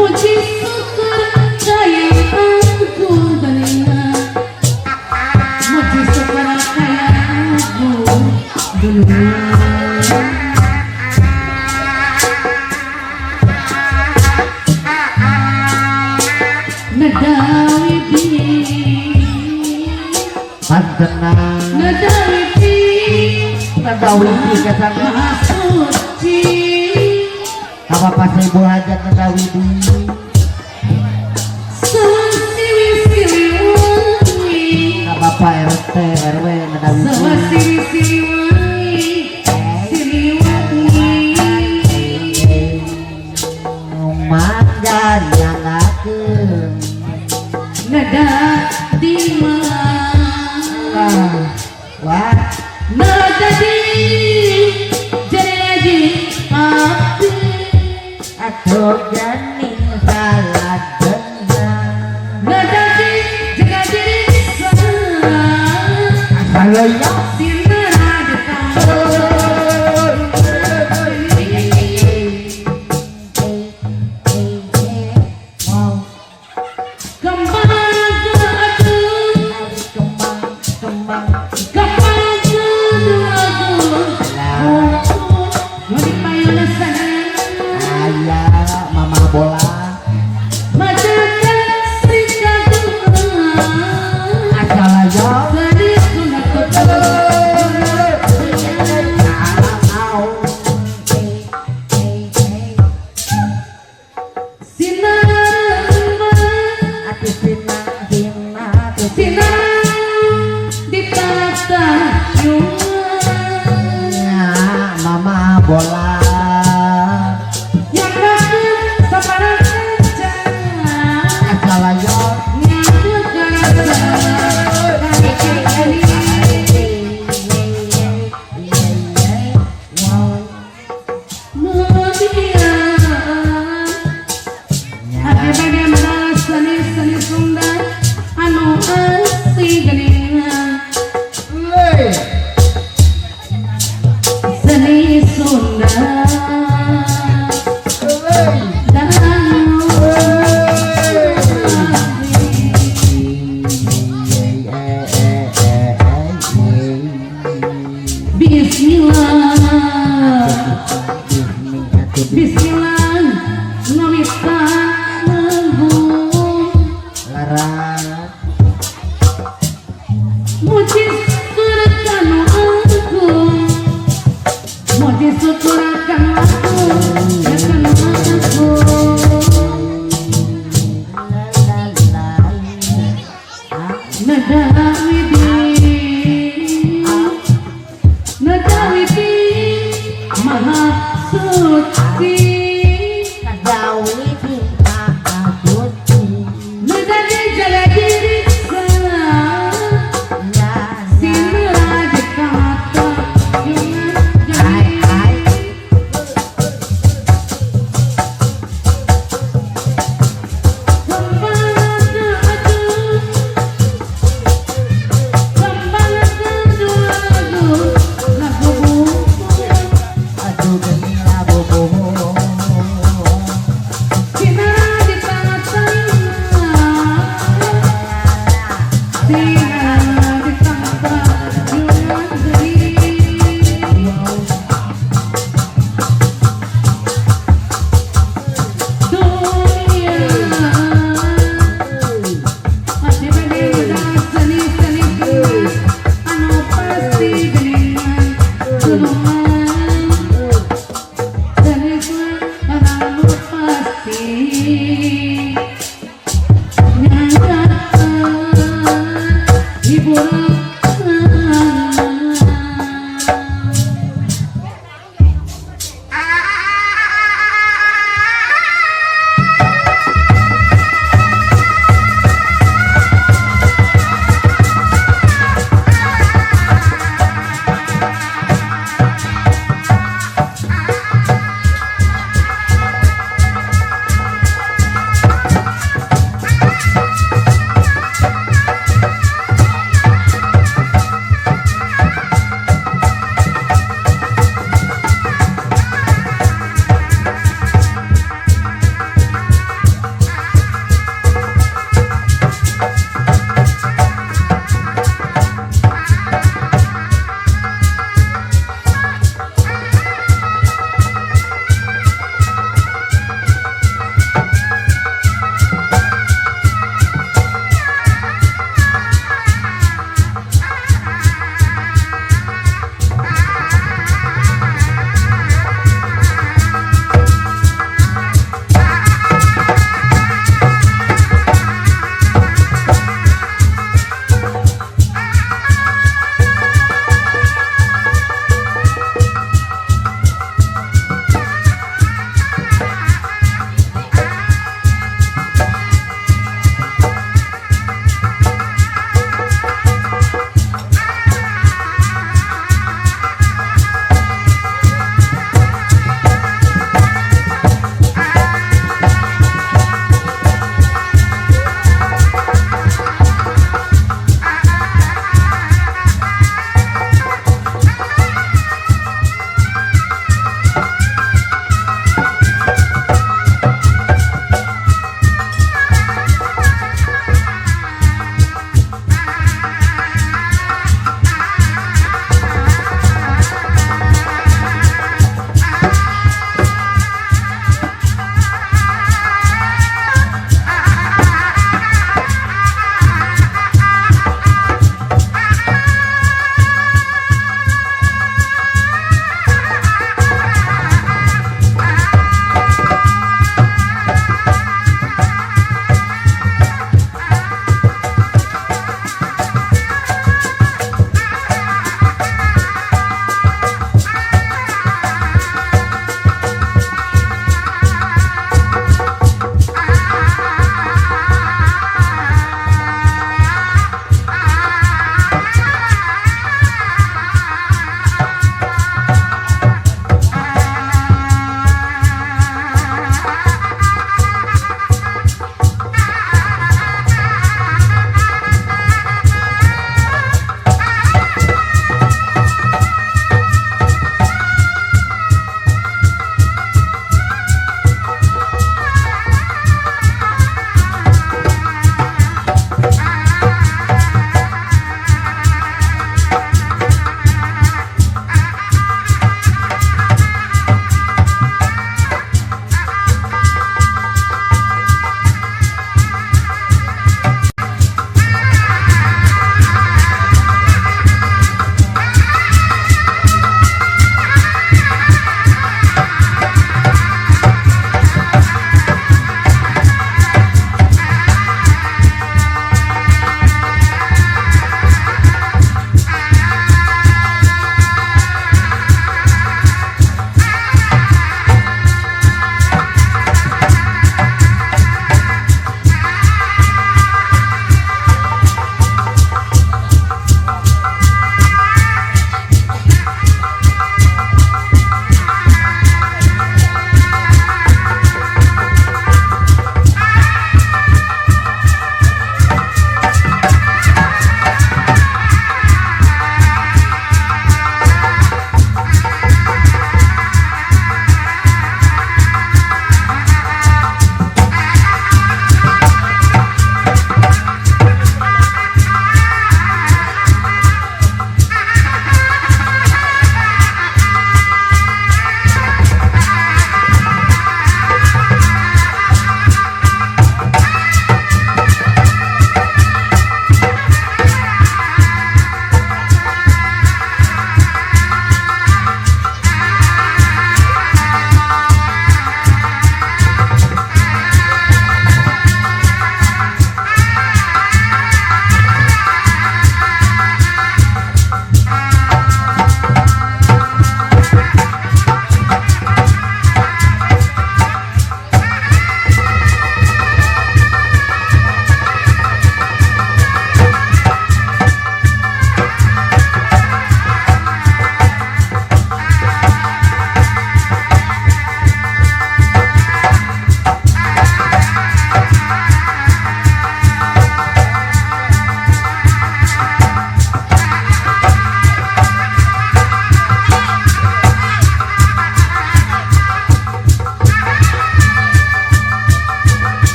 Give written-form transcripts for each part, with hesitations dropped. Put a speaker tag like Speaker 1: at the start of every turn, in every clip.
Speaker 1: Muji syukur sayang aku dunia, muji syukur sayang aku dunia. Nadawiti
Speaker 2: Pandana
Speaker 1: Nadawiti
Speaker 2: Nadawiti kesana
Speaker 1: Maha Suci
Speaker 2: apa pas ibu hajat Nadawiti
Speaker 1: Sewasili-sili wangi
Speaker 2: apa Pak RT RW Nadawiti
Speaker 1: Sewasili-sili wangi Sili wangi
Speaker 2: manjari yang akeun
Speaker 1: Nada di mana
Speaker 2: wah
Speaker 1: Nada di jadi api
Speaker 2: atau jani salah dengar
Speaker 1: Nada di jadi salah
Speaker 2: kalau ya
Speaker 1: Sinara di
Speaker 2: mama bola asal aja mama bola asal aja
Speaker 1: Seni Sunda anu asli geningan Seni Sunda Bismillah Bismillah Nawitan Nanggung
Speaker 2: larat
Speaker 1: Muji syukurkan aku Muji syukurkan aku Yakan aku Nadawiti Maha Suci
Speaker 2: Nadawiti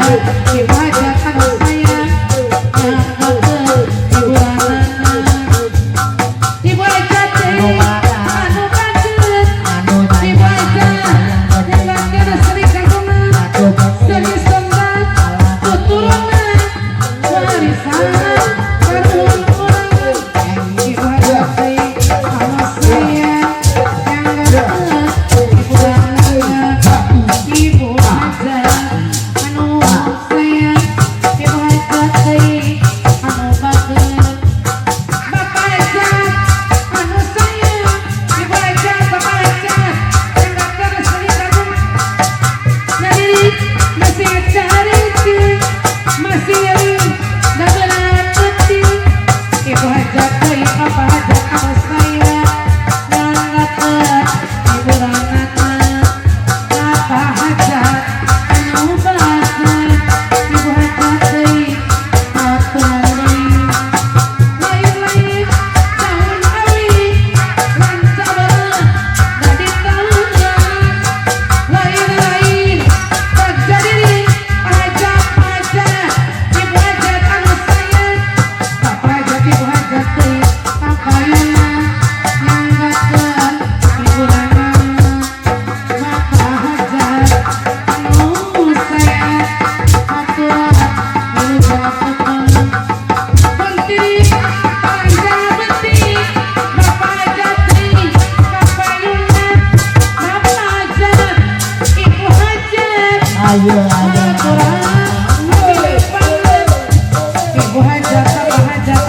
Speaker 1: Ibu hajat anu sayang nganggokeun hiburanana. Ibu hajat teh anu kaget, ibu hajat nyanggakeun Sri kagungan Sri Sembah tuturunan warisan karuhun urang. Ibu hajat teh anu sayang nyanggakeun hiburanana. Ibu hajat anu sayang, ibu hajat teh anu bageut. Bapak hajat anu sayang, ibu hajat, bapak hajat nyanggakeun Sri kagungan. Jadi masih cariti, masih ring dagelan peuting. Ibu hajat teh bapak hajat anu sayang nyanggakeun hiburanana. Bapak hajat anu bageut, ibu hajat teh aturan deui. Lain-lain daun awi lan sabeut da ditanggang. Lain-lain terjadi hajat-hajat, ibu hajat anu sayang. Bapak hajat ibu hajat teh papayuna nyanggakeun hiburanana. Bapak hajat anu sayang aturan diucapkeun. Penting panjang penting, bapak hajat teh papayuna. Bapak hajat ibu hajat
Speaker 2: Ayo
Speaker 1: aturan lebih banget. Ibu hajat bapak hajat